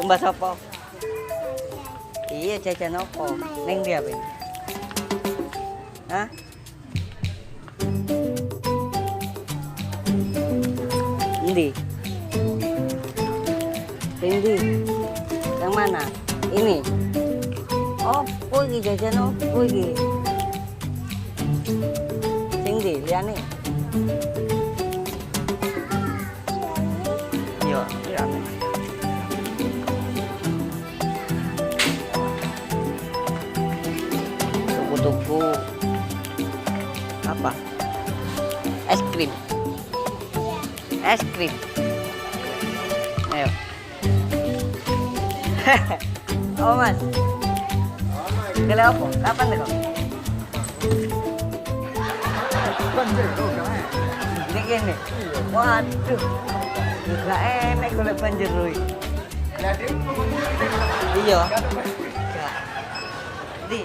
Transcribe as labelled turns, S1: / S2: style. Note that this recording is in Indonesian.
S1: Mbak Sopo. Iya jajan opo? Neng dia apa? Hah? Ini. Ini. Yang mana? Ini. Opo iki jajan opo iki? Sing ndi liyane? Yo, liyane. Tuku apa? Es krim. Es krim. Ayo. Oh mas. Kele apa? Kapan deh kok? Ini gini. Waduh. Gak enak kalau banjir Roy. Iya. Di.